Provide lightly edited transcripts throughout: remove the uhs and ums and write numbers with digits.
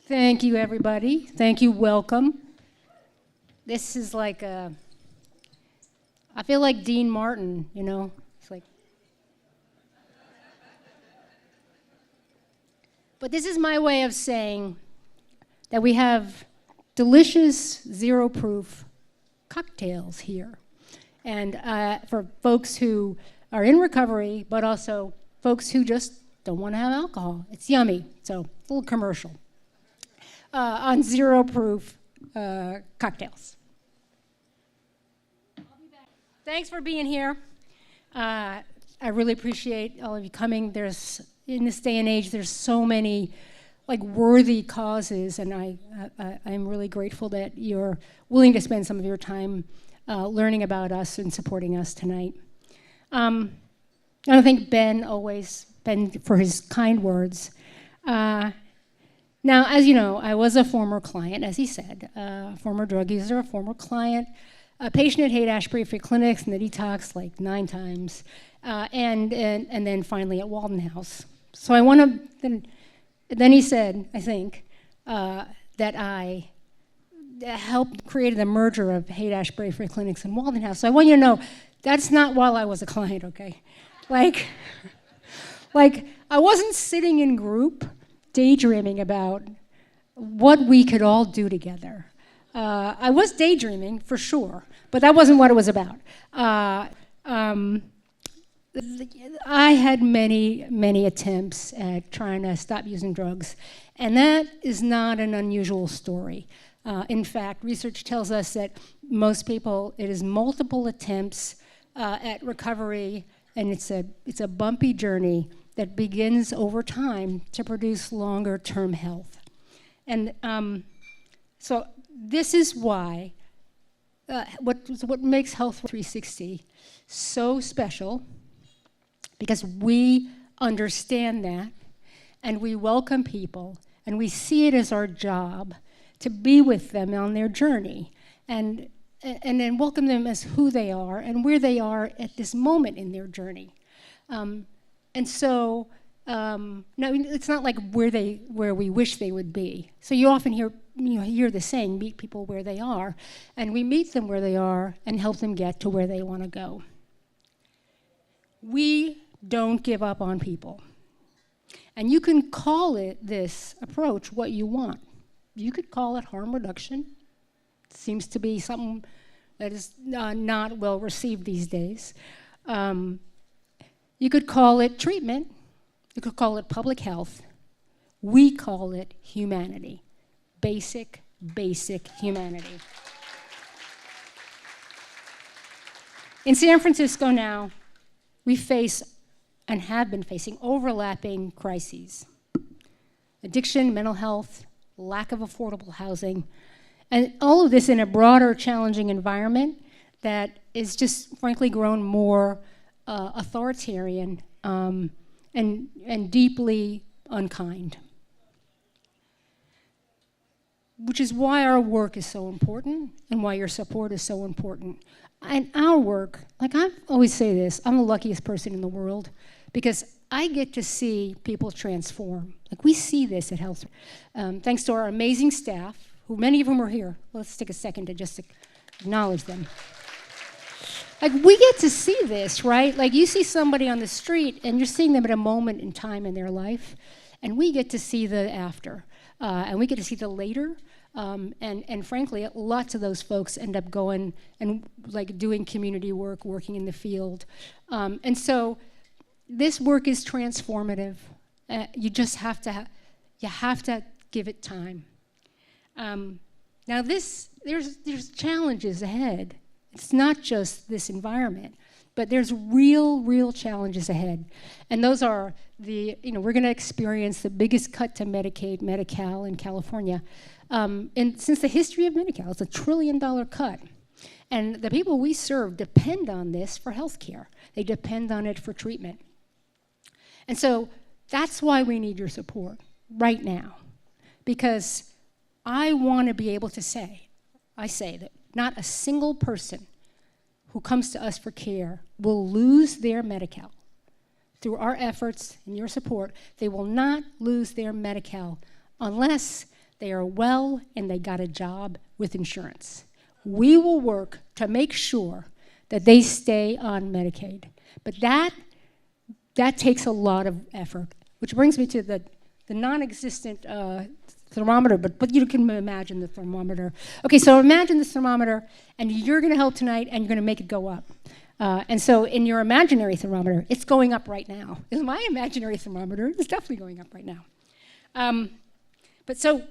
Thank you, everybody. Thank you, welcome. This is like I feel like Dean Martin, you know? It's like, but this is my way of saying that we have delicious, zero-proof cocktails here. And for folks who are in recovery, but also folks who just don't want to have alcohol. It's yummy, so a little commercial. On zero-proof cocktails. Thanks for being here. I really appreciate all of you coming. In this day and age, there's so many worthy causes, and I'm really grateful that you're willing to spend some of your time learning about us and supporting us tonight. I want to thank Ben for his kind words. Now, as you know, I was a former client, as he said, former drug user, a former client, a patient at Haight-Ashbury Free Clinics and the detox 9 times, and then finally at Walden House. So I want to, then he said, I think, that I helped create the merger of Haight-Ashbury Free Clinics and Walden House. So I want you to know, that's not while I was a client, okay? I wasn't sitting in group daydreaming about what we could all do together. I was daydreaming, for sure, but that wasn't what it was about. I had many attempts at trying to stop using drugs, and that is not an unusual story. In fact, research tells us that most people, it is multiple attempts at recovery, and it's a bumpy journey that begins over time to produce longer-term health. And so this is why what makes Health 360 so special, because we understand that, and we welcome people, and we see it as our job to be with them on their journey, and then welcome them as who they are and where they are at this moment in their journey. And so, no, it's not like where we wish they would be. So you often hear the saying, meet people where they are, and we meet them where they are and help them get to where they want to go. We don't give up on people. And you can call this approach what you want. You could call it harm reduction. It seems to be something that is not well received these days. You could call it treatment. You could call it public health. We call it humanity. Basic humanity. In San Francisco now, we face and have been facing overlapping crises. Addiction, mental health, lack of affordable housing, and all of this in a broader, challenging environment that is just frankly grown more authoritarian and deeply unkind. Which is why our work is so important and why your support is so important. And our work, I always say this, I'm the luckiest person in the world because I get to see people transform. We see this at Health. Thanks to our amazing staff, who many of them are here. Let's take a second to just acknowledge them. We get to see this, right? You see somebody on the street and you're seeing them at a moment in time in their life, and we get to see the after, and we get to see the later, and frankly, lots of those folks end up going and doing community work, working in the field. And so this work is transformative. You just have to give it time. Now there's challenges ahead. It's not just this environment, but there's real challenges ahead. And those are we're going to experience the biggest cut to Medicaid, Medi-Cal in California. And since the history of Medi-Cal, it's $1 trillion cut. And the people we serve depend on this for health care. They depend on it for treatment. And so that's why we need your support right now. Because I want to be able to say that not a single person who comes to us for care will lose their Medi-Cal. Through our efforts and your support, they will not lose their Medi-Cal unless they are well, and they got a job with insurance. We will work to make sure that they stay on Medicaid. But that takes a lot of effort, which brings me to the non-existent thermometer, but you can imagine the thermometer. Okay, so imagine the thermometer, and you're gonna help tonight, and you're gonna make it go up. And so in your imaginary thermometer, it's going up right now. In my imaginary thermometer, it's definitely going up right now. But so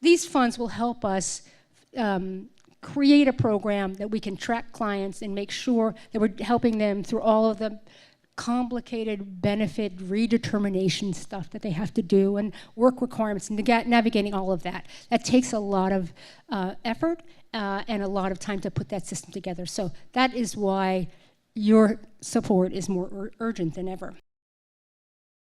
these funds will help us create a program that we can track clients and make sure that we're helping them through all of the complicated benefit redetermination stuff that they have to do and work requirements and navigating all of that. That takes a lot of effort and a lot of time to put that system together. So that is why your support is more urgent than ever.